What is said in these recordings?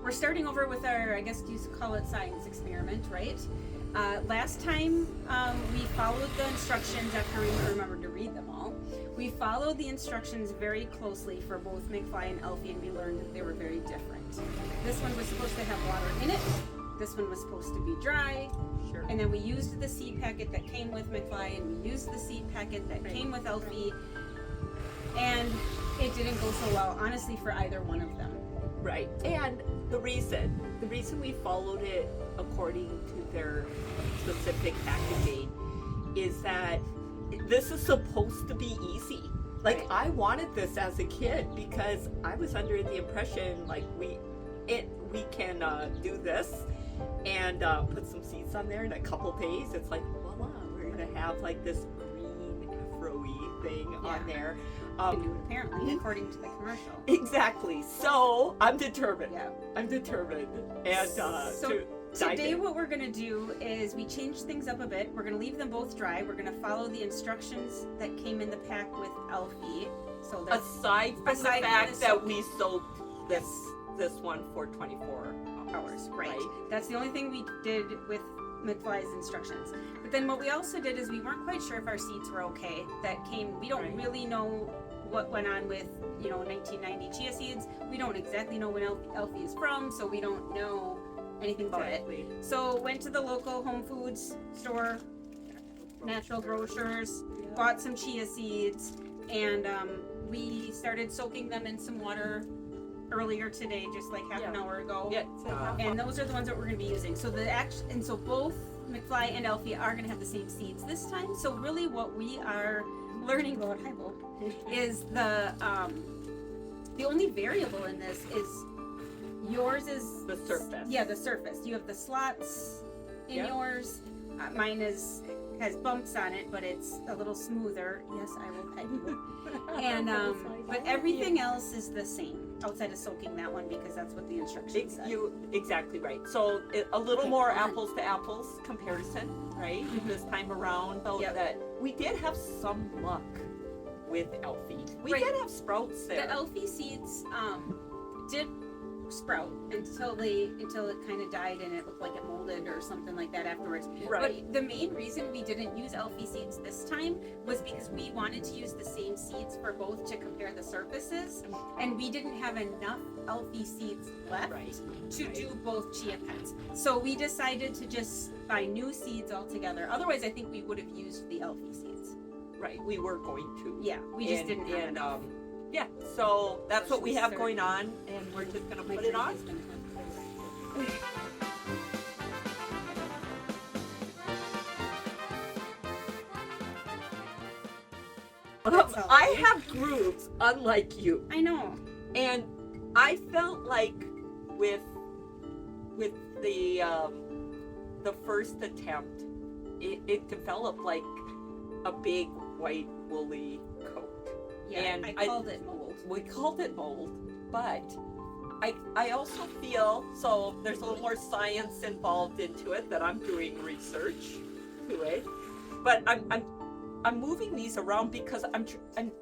we're starting over with our, I guess you call it science experiment, right? Last time we followed the instructions after we remembered to read them all. We followed the instructions very closely for both McFly and Elfie, and we learned that they were very different. This one was supposed to have water in it. This one was supposed to be dry. Sure. And then we used the seed packet that came with McFly, and we used the seed packet that came with Elfie. And it didn't go so well, honestly, for either one of them. Right. And the reason we followed it according to their specific packaging is that this is supposed to be easy. Like, Right. I wanted this as a kid because I was under the impression like we can do this and put some seeds on there in a couple days. It's like, voila, we're gonna have like this green afro-y thing on there. Apparently, according to the commercial. Exactly. So I'm determined. Yeah. I'm determined. And Today what we're going to do is we change things up a bit. We're going to leave them both dry. We're going to follow the instructions that came in the pack with Elfie. So aside from the fact that we soaked this one for 24 hours. Right. That's the only thing we did with McFly's instructions. But then what we also did is we weren't quite sure if our seeds were okay. We don't really know what went on with, 1990 chia seeds. We don't exactly know when Elfie is from, so we don't know anything about it. So went to the local home foods store, natural grocers, bought some chia seeds, and we started soaking them in some water earlier today, just like half an hour ago. Yeah. And those are the ones that we're going to be using. So so both McFly and Elfie are going to have the same seeds this time. So really, what we are learning about is the only variable in this is yours is the surface. Yeah, the surface. You have the slots in yours. Mine has bumps on it, but it's a little smoother. Yes, I will pet you. And but everything else is the same outside of soaking that one because that's what the instructions said. Exactly right. So a little more apples to apples comparison, right? This time around, though, that we did have some luck with Elfie. We did have sprouts there. The Elfie seeds did sprout until it kind of died and it looked like it molded or something like that afterwards. Right. But the main reason we didn't use Elfie seeds this time was because we wanted to use the same seeds for both to compare the surfaces, and we didn't have enough Elfie seeds left to do both chia pets. So we decided to just buy new seeds altogether. Otherwise, I think we would have used the Elfie seeds. Right, we were going to. Yeah, we just didn't have enough. Yeah, so that's what we have going on, and we're just going to put it on. I have grooves, unlike you. I know. And I felt like with the first attempt, it developed like a big white woolly coat. Yeah, and I called it mold. We called it mold, but I also feel, so there's a little more science involved into it that I'm doing research to it, but I'm moving these around because I'm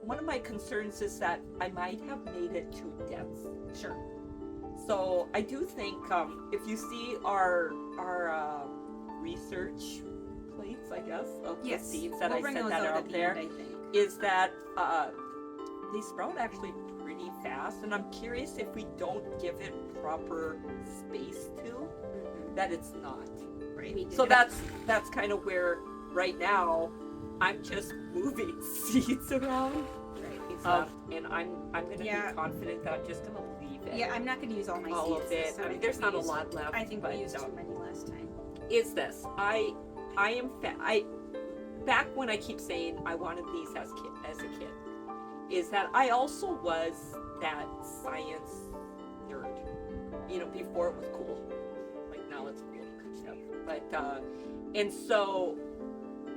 one of my concerns is that I might have made it too dense. Sure. So I do think if you see our research plates, I guess, of the seeds that I set that out there, is that they sprout actually pretty fast, and I'm curious if we don't give it proper space to, that it's not. Right. So that's kind of where right now I'm just moving seeds around. Right. And I'm going to be confident that I'm just going to leave it. Yeah, I'm not going to use all my all seeds. Of it. I mean, there's not a lot left. I think we used too many last time. Is this? I am back when I keep saying I wanted these as a kid, is that I also was that science nerd. Before it was cool. Like now it's cool. But and so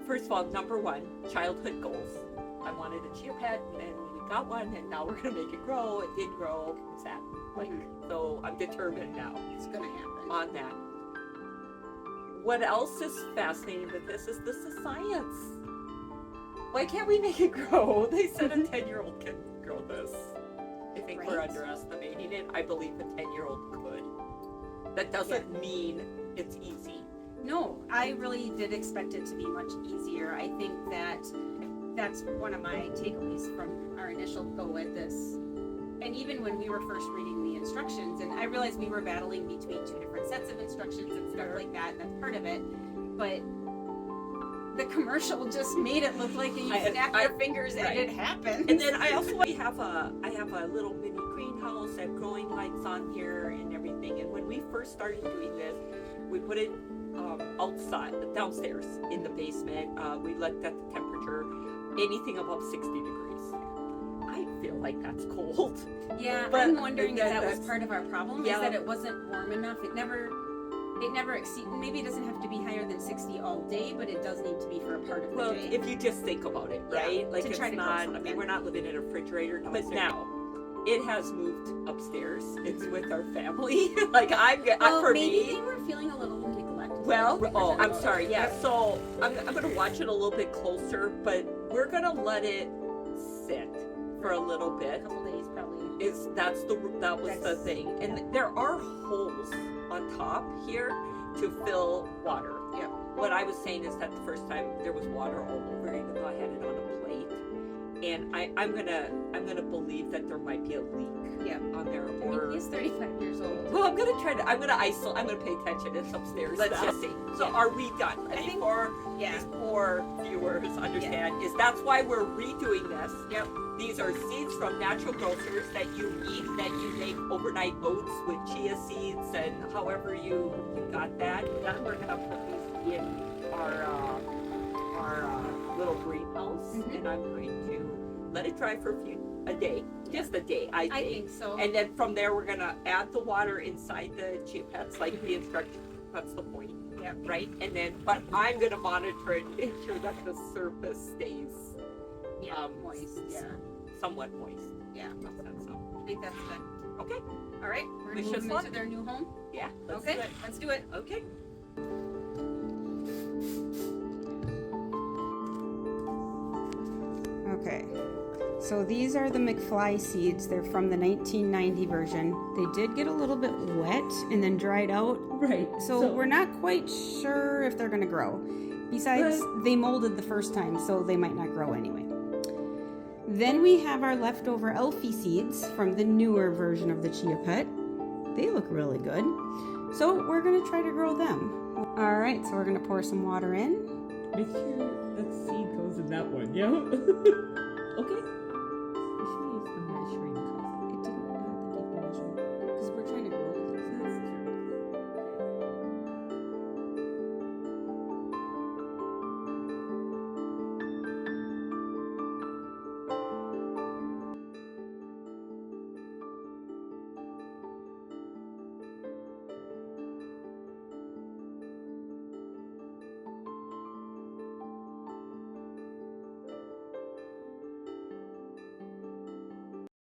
first of all, number one, childhood goals. I wanted a chia pet, and then we got one, and now we're gonna make it grow. It did grow. It's that. So I'm determined now. It's gonna happen. On that. What else is fascinating with this is science. Why can't we make it grow? They said a 10-year-old can grow this. I think we're underestimating it. I believe a 10-year-old could. That doesn't mean it's easy. No, I really did expect it to be much easier. I think that that's one of my takeaways from our initial go at this. And even when we were first reading the instructions, and I realized we were battling between two different sets of instructions and stuff like that, and that's part of it. But the commercial just made it look like you snap your fingers and it happens. And then I also have a little mini greenhouse, I have growing lights on here and everything. And when we first started doing this, we put it outside, downstairs in the basement. We let that temperature anything above 60 degrees. I feel like that's cold. Yeah, but I'm wondering if that was part of our problem, is that it wasn't warm enough. It never exceeded, maybe it doesn't have to be higher than 60 all day, but it does need to be for a part of the day. Well, if you just think about it, right? Like, it's not, I mean, we're not living in a refrigerator, but now it has moved upstairs. It's with our family. Like, for maybe me, they were feeling a little neglected. well, I'm sorry, yeah. So I'm going to watch it a little bit closer, but we're going to let it sit for a little bit. A couple days, probably. That was the thing. And there are holes on top here to fill water. Yep. What I was saying is that the first time there was water all over, even though I had it on a plate. And I'm gonna believe that there might be a leak on there. I mean, he's 35 years old. Well, I'm gonna pay attention. It's upstairs. Let's just see. So are we done? I think these poor viewers understand is that's why we're redoing this. Yep. These are seeds from natural grocers that you eat, that you make overnight oats with chia seeds and however you got that. Then we're gonna put these in our little greenhouse, and I'm going to let it dry for a day, just a day, I think so. And then from there, we're gonna add the water inside the chia pets, like the instruction. That's the point, right? And then, but I'm gonna monitor it, make sure that the surface stays moist. Somewhat moist. Yeah. So. I think that's good. Okay. All right. We're gonna Wish move us them luck. into their new home. Yeah. Okay. Let's do it. Okay. Okay, so these are the McFly seeds. They're from the 1990 version. They did get a little bit wet and then dried out. Right. So we're not quite sure if they're gonna grow. Besides, they molded the first time, so they might not grow anyway. Then we have our leftover Elfie seeds from the newer version of the Chia Pet. They look really good. So we're gonna try to grow them. All right, so we're gonna pour some water in. Make sure that seed goes in that one, yeah? Okay. You should use the measuring cup. It didn't know how to give the measurement.